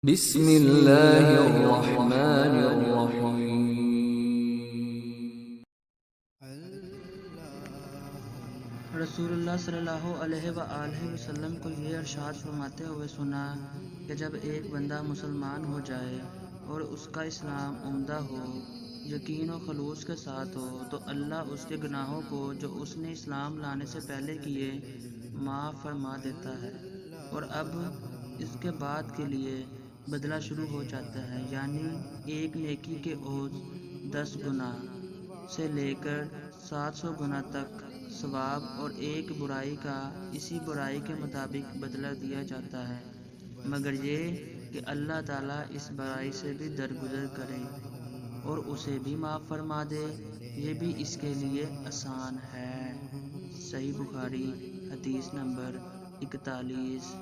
بسم اللہ الرحمن الرحیم۔ رسول اللہ صلی اللہ علیہ وآلہ وسلم کو یہ ارشاد فرماتے ہوئے سنا کہ جب ایک بندہ مسلمان ہو جائے اور اس کا اسلام عمدہ ہو، یقین و خلوص کے ساتھ ہو، تو اللہ اس کے گناہوں کو جو اس نے اسلام لانے سے پہلے کیے معاف فرما دیتا ہے، اور اب اس کے بعد کے لیے بدلہ شروع ہو جاتا ہے، یعنی ایک نیکی کے عوض 10 گناہ سے لے کر 700 گنا تک ثواب، اور ایک برائی کا اسی برائی کے مطابق بدلہ دیا جاتا ہے، مگر یہ کہ اللہ تعالیٰ اس برائی سے بھی درگزر کرے اور اسے بھی معاف فرما دے، یہ بھی اس کے لیے آسان ہے۔ صحیح بخاری حدیث نمبر 41۔